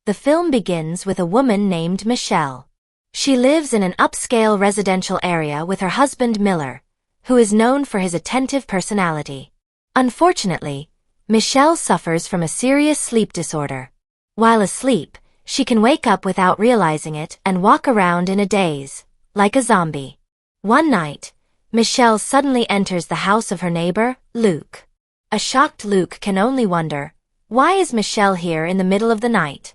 The film begins with a woman named Michelle. She lives in an upscale residential area with her husband Miller, who is known for his attentive personality. Unfortunately, Michelle suffers from a serious sleep disorder. While asleep, she can wake up without realizing it and walk around in a daze, like a zombie. One night, Michelle suddenly enters the house of her neighbor, Luke. A shocked Luke can only wonder, why is Michelle here in the middle of the night?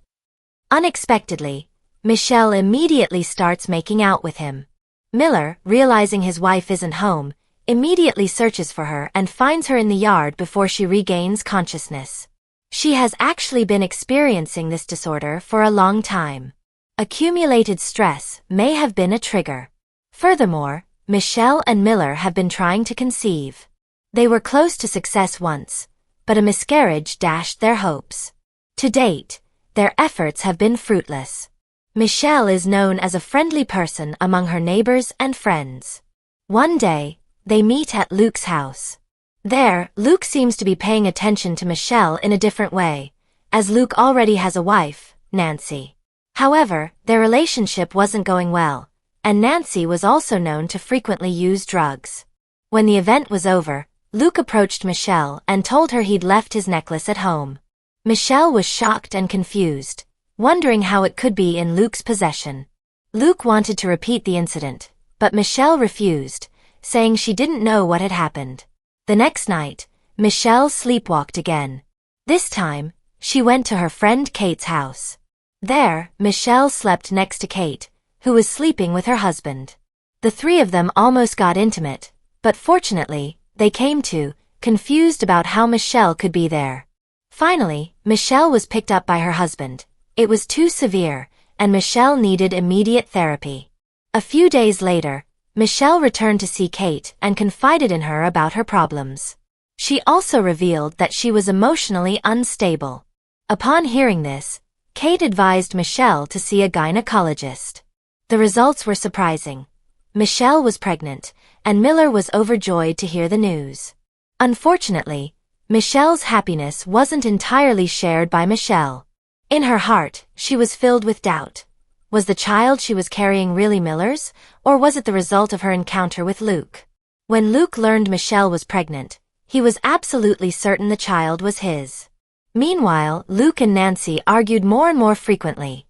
Unexpectedly, Michelle immediately starts making out with him. Miller, realizing his wife isn't home, immediately searches for her and finds her in the yard before she regains consciousness. She has actually been experiencing this disorder for a long time. Accumulated stress may have been a trigger. Furthermore, Michelle and Miller have been trying to conceive. They were close to success once, but a miscarriage dashed their hopes. To date, their efforts have been fruitless. Michelle is known as a friendly person among her neighbors and friends. One day, they meet at Luke's house. There, Luke seems to be paying attention to Michelle in a different way, as Luke already has a wife, Nancy. However, their relationship wasn't going well, and Nancy was also known to frequently use drugs. When the event was over, Luke approached Michelle and told her he'd left his necklace at home. Michelle was shocked and confused, wondering how it could be in Luke's possession. Luke wanted to repeat the incident, but Michelle refused, saying she didn't know what had happened. The next night, Michelle sleepwalked again. This time, she went to her friend Kate's house. There, Michelle slept next to Kate, who was sleeping with her husband. The three of them almost got intimate, but fortunately, they came to, confused about how Michelle could be there. Finally, Michelle was picked up by her husband. It was too severe, and Michelle needed immediate therapy. A few days later, Michelle returned to see Kate and confided in her about her problems. She also revealed that she was emotionally unstable. Upon hearing this, Kate advised Michelle to see a gynecologist. The results were surprising. Michelle was pregnant, and Miller was overjoyed to hear the news. Unfortunately, Michelle's happiness wasn't entirely shared by Michelle. In her heart, she was filled with doubt. Was the child she was carrying really Miller's, or was it the result of her encounter with Luke? When Luke learned Michelle was pregnant, he was absolutely certain the child was his. Meanwhile, Luke and Nancy argued more and more frequently.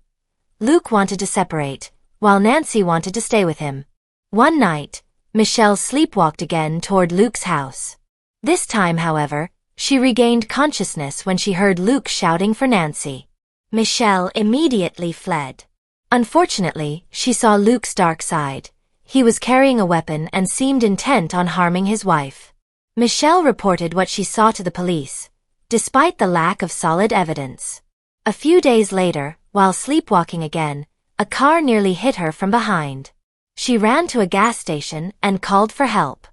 Luke wanted to separate, while Nancy wanted to stay with him. One night, Michelle sleepwalked again toward Luke's house. This time, however, she regained consciousness when she heard Luke shouting for Nancy. Michelle immediately fled. Unfortunately, she saw Luke's dark side. He was carrying a weapon and seemed intent on harming his wife. Michelle reported what she saw to the police, despite the lack of solid evidence. A few days later, while sleepwalking again, a car nearly hit her from behind. She ran to a gas station and called for help.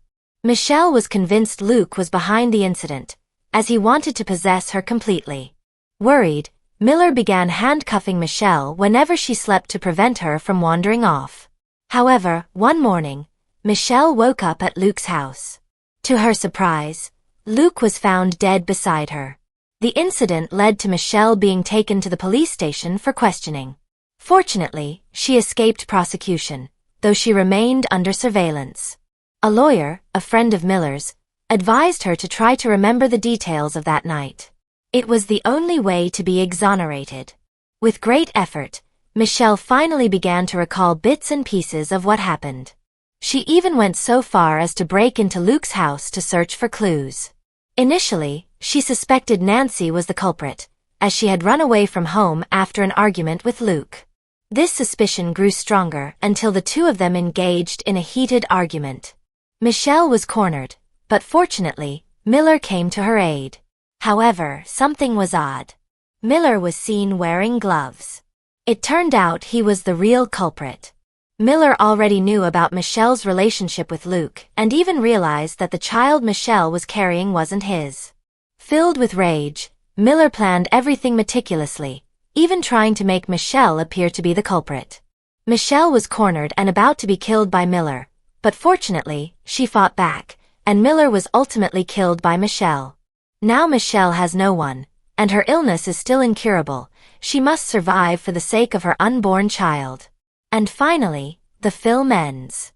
Michelle was convinced Luke was behind the incident, as he wanted to possess her completely. Worried, Miller began handcuffing Michelle whenever she slept to prevent her from wandering off. However, one morning, Michelle woke up at Luke's house. To her surprise, Luke was found dead beside her. The incident led to Michelle being taken to the police station for questioning. Fortunately, she escaped prosecution, though she remained under surveillance. A lawyer, a friend of Miller's, advised her to try to remember the details of that night. It was the only way to be exonerated. With great effort, Michelle finally began to recall bits and pieces of what happened. She even went so far as to break into Luke's house to search for clues. Initially, she suspected Nancy was the culprit, as she had run away from home after an argument with Luke. This suspicion grew stronger until the two of them engaged in a heated argument. Michelle was cornered, but fortunately, Miller came to her aid. However, something was odd. Miller was seen wearing gloves. It turned out he was the real culprit. Miller already knew about Michelle's relationship with Luke and even realized that the child Michelle was carrying wasn't his. Filled with rage, Miller planned everything meticulously, even trying to make Michelle appear to be the culprit. Michelle was cornered and about to be killed by Miller, but fortunately, she fought back, and Miller was ultimately killed by Michelle. Now Michelle has no one, and her illness is still incurable. She must survive for the sake of her unborn child. And finally, the film ends.